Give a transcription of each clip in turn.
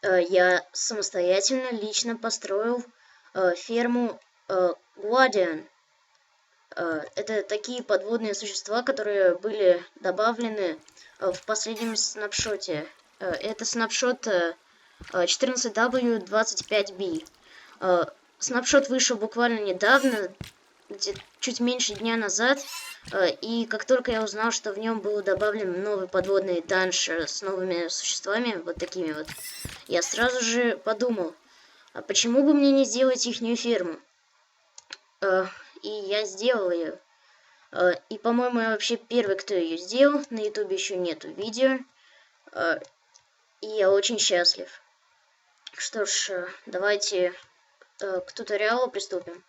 Я самостоятельно лично построил ферму Guardian. Это такие подводные существа, которые были добавлены в последнем снапшоте. Это снапшот 14W25B. Снапшот вышел буквально недавно, чуть меньше дня назад, и как только я узнал, что в нем был добавлен новый подводный данж с новыми существами, вот такими вот, я сразу же подумал, а почему бы мне не сделать ихнюю ферму? И я сделал ее. И, по-моему, я вообще первый, кто ее сделал. На ютубе еще нету видео. И я очень счастлив. Что ж, давайте к туториалу приступим.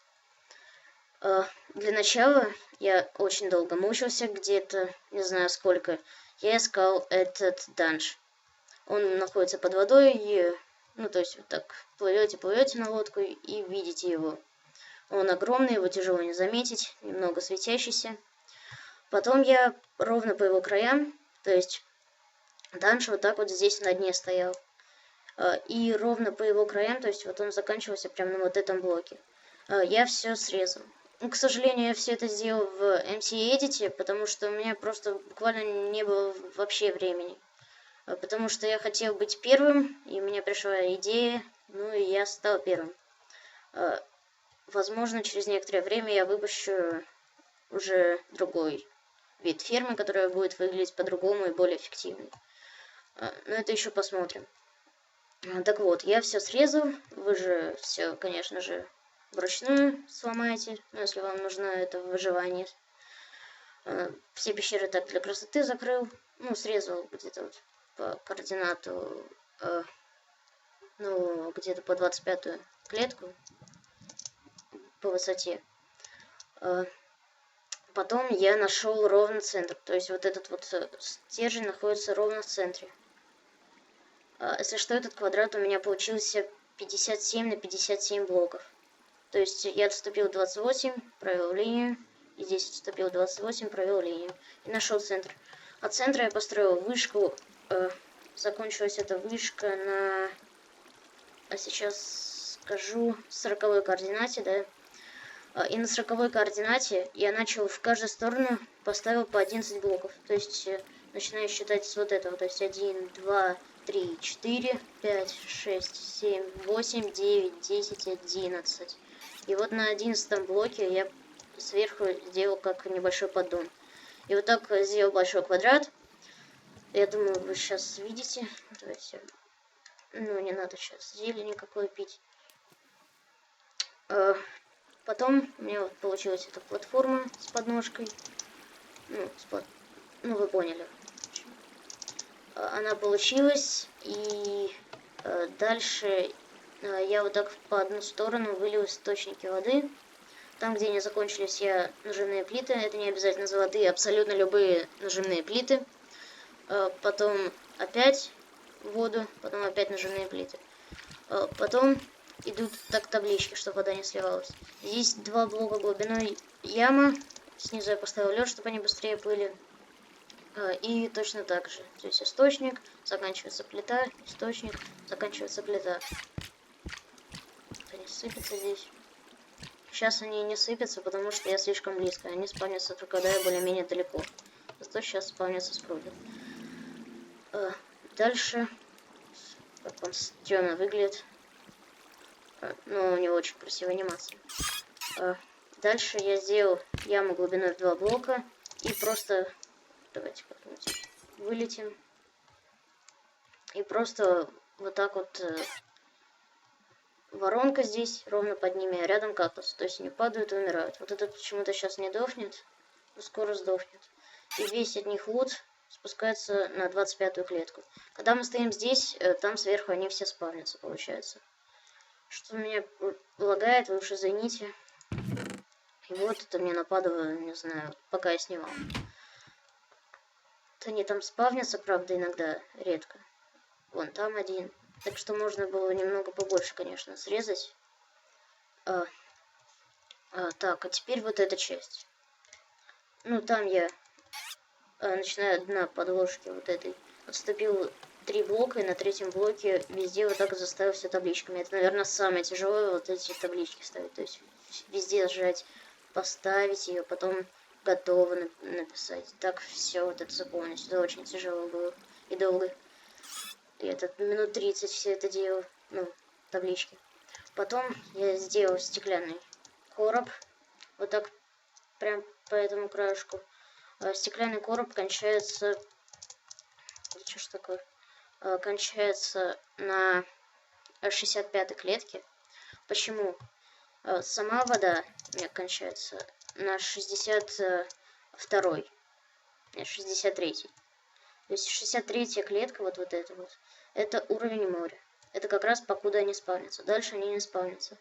Для начала я очень долго мучился, где-то, не знаю сколько. Я искал этот данж. Он находится под водой, и, ну, то есть вот так плывете на лодку и видите его. Он огромный, его тяжело не заметить, немного светящийся. Потом я ровно по его краям, то есть данж вот так вот здесь на дне стоял. И ровно по его краям, то есть вот он заканчивался прямо на вот этом блоке. Я все срезал. Ну, к сожалению, я все это сделал в MC Edit, потому что у меня просто буквально не было вообще времени. Потому что я хотел быть первым, и мне пришла идея, ну и я стал первым. Возможно, через некоторое время я выпущу уже другой вид фермы, которая будет выглядеть по-другому и более эффективной. Но это еще посмотрим. Так вот, я все срезал. Вы же все, конечно же, вручную сломаете, ну, если вам нужно это выживание. Все пещеры так для красоты закрыл. Ну, срезал где-то вот по координату, ну, где-то по 25-ю клетку по высоте. Потом я нашел ровно центр. То есть вот этот вот стержень находится ровно в центре. Если что, этот квадрат у меня получился 57 на 57 блоков. То есть я отступил 28, провел линию. И здесь отступил 28, провел линию. И нашел центр. От центра я построил вышку. Закончилась эта вышка на... А сейчас скажу 40-й координате, да. И на 40-й координате я начал в каждую сторону поставил по 11 блоков. То есть начинаю считать с вот этого. То есть 1, 2, 3, 4, 5, 6, 7, 8, 9, 10, 11. И вот на 11 блоке я сверху сделал как небольшой поддон. И вот так сделал большой квадрат. Я думаю, вы сейчас видите. Давайте. Ну, не надо сейчас зелени никакой пить. Потом у меня вот получилась эта платформа с подножкой. Ну, вы поняли. Она получилась, и дальше я вот так по одну сторону вылил источники воды. Там, где они закончились, я нажимные плиты. Это не обязательно золотые, абсолютно любые нажимные плиты. Потом опять воду, потом опять нажимные плиты. Потом идут так таблички, чтобы вода не сливалась. Здесь 2 блока глубиной яма. Снизу я поставил лед, чтобы они быстрее плыли. И точно так же. То есть источник, заканчивается плита, источник, заканчивается плита. Они сыпятся здесь. Сейчас они не сыпятся, потому что я слишком близко. Они спавнятся только когда я более-менее далеко. Зато сейчас спавнятся с пруда. Дальше. Как он стрёмно выглядит. Но у него очень красивая анимация. Дальше я сделал яму глубиной в 2 блока. И просто... Давайте как-нибудь вылетим. И просто вот так вот воронка здесь, ровно под ними, а рядом кактус. То есть они падают и умирают. Вот этот почему-то сейчас не дохнет, но скоро сдохнет. И весь от них лут спускается на 25-ю клетку. Когда мы стоим здесь, там сверху они все спавнятся, получается. Что меня лагает, вы уж извините. И вот это мне нападало, не знаю, пока я снимал. Они там спавнятся, правда, иногда, редко. Вон там один. Так что можно было немного побольше, конечно, срезать. Так, а теперь вот эта часть. Ну, там я, начиная от дна подложки вот этой, отступил 3 блока, и на третьем блоке везде вот так заставил все табличками. Это, наверное, самое тяжелое, вот эти таблички ставить. То есть везде сжать, поставить ее, потом готово написать. Так все вот это заполнить. Это очень тяжело было и долго. И это минут 30 все это делал, ну, таблички. Потом я сделал стеклянный короб, вот так прям по этому краешку. Стеклянный короб кончается... Что ж такое? Кончается на 65-й клетке. Почему? Сама вода у меня кончается на 62-й. Нет, 63-й. То есть 63-я клетка, вот эта вот, это уровень моря. Это как раз покуда они спавнятся. Дальше они не спавнятся.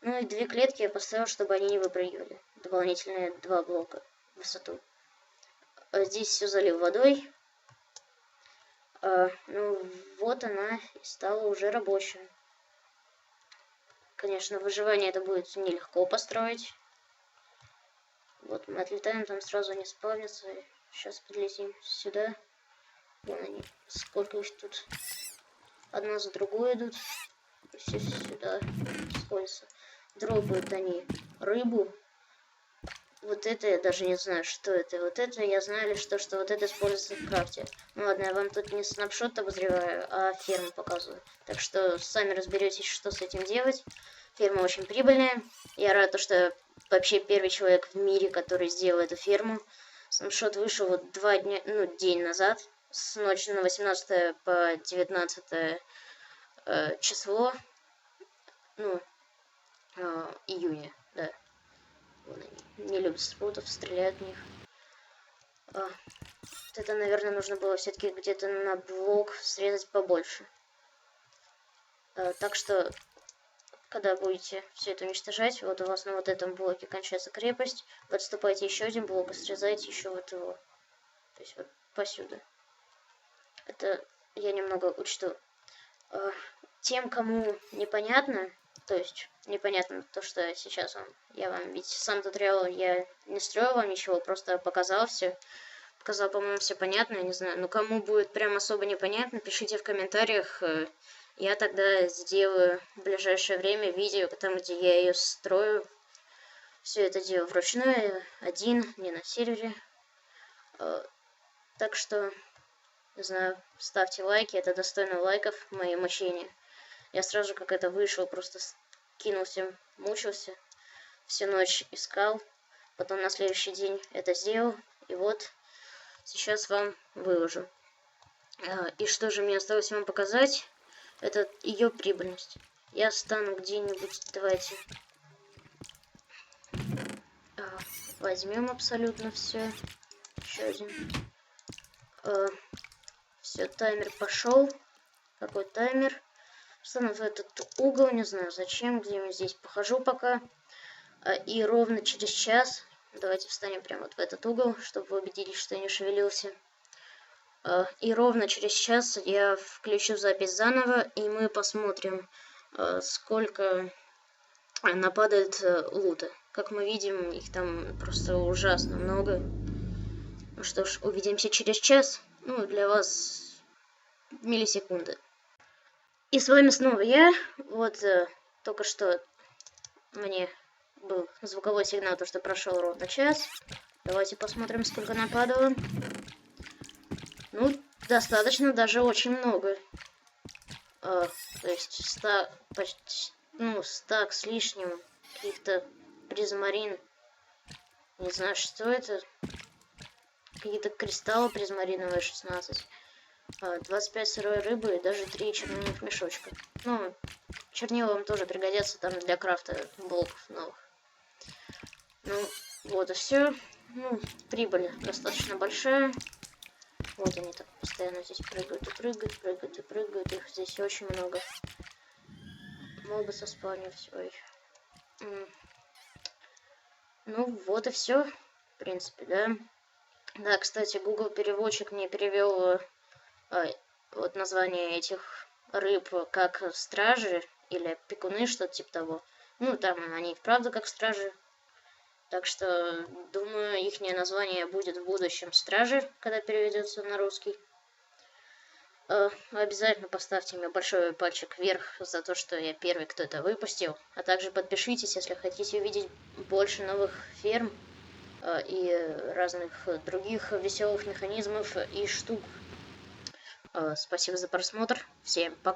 Ну и 2 клетки я поставил, чтобы они не выпрыгивали. Дополнительные 2 блока в высоту. Здесь все залил водой. Ну вот она и стала уже рабочая. Конечно, выживание это будет нелегко построить. Вот мы отлетаем, там сразу не спавнятся. Сейчас подлетим сюда. Вон они, сколько их тут. Одна за другой идут. И все сюда сходятся. Дропают они рыбу. Вот это я даже не знаю, что это. Вот это я знаю лишь то, что вот это используется в крафте. Ну ладно, я вам тут не снапшот обозреваю, а ферму показываю. Так что сами разберетесь, что с этим делать. Ферма очень прибыльная. Я рад, что вообще первый человек в мире, который сделал эту ферму. Снапшот вышел вот 2 дня, ну, день назад. С ночи на 18 по 19 число. Ну, июня, да. Вон они. Не любят спутов, стреляют в них. Вот это, наверное, нужно было все-таки где-то на блок срезать побольше. Так что, когда будете все это уничтожать, вот у вас на вот этом блоке кончается крепость, вы отступаете еще один блок и срезаете еще вот его. То есть вот посюда. Это я немного учту. Тем, кому непонятно, то есть непонятно то, что сейчас я вам, ведь сам туториал я не строил вам ничего, просто показал все. Показал, по-моему, все понятно, я не знаю. Но кому будет прям особо непонятно, пишите в комментариях. Я тогда сделаю в ближайшее время видео, там, где я ее строю. Все это делаю вручную, один, не на сервере. Так что, не знаю, ставьте лайки, это достойно лайков, мои мучения. Я сразу же, как это вышел, просто кинулся, мучился. Всю ночь искал. Потом на следующий день это сделал. И вот... Сейчас вам выложу. И что же мне осталось вам показать? Это ее прибыльность. Я стану где-нибудь, давайте возьмем абсолютно все. Еще один. Все, таймер пошел. Какой таймер? Встану в этот угол, не знаю зачем, где-нибудь здесь похожу пока. И ровно через час, давайте встанем прямо вот в этот угол, чтобы вы убедились, что я не шевелился. И ровно через час я включу запись заново, и мы посмотрим, сколько нападает лута. Как мы видим, их там просто ужасно много. Ну что ж, увидимся через час. Ну, для вас миллисекунды. И с вами снова я. Вот только что мне был звуковой сигнал, то что прошел ровно час. Давайте посмотрим, сколько нападало. Ну, достаточно, даже очень много. То есть 100, почти, ну, 100 с лишним каких-то призмарин. Не знаю, что это. Какие-то кристаллы призмариновые 16. 25 сырой рыбы и даже 3 чернильных мешочка. Ну, чернила вам тоже пригодятся там для крафта блоков новых. Ну, вот и все. Ну, прибыль достаточно большая. Вот они так постоянно здесь прыгают и прыгают, прыгают и прыгают. Их здесь очень много. Мобы соспавнились. Ой. Ну, вот и все. В принципе, да. Да, кстати, Google переводчик мне перевел вот название этих рыб как стражи или пекуны, что-то типа того. Ну, там они и вправду как стражи. Так что, думаю, ихнее название будет в будущем стражи, когда переведется на русский. Обязательно поставьте мне большой пальчик вверх за то, что я первый, кто это выпустил. А также подпишитесь, если хотите увидеть больше новых ферм и разных других веселых механизмов и штук. Спасибо за просмотр. Всем пока.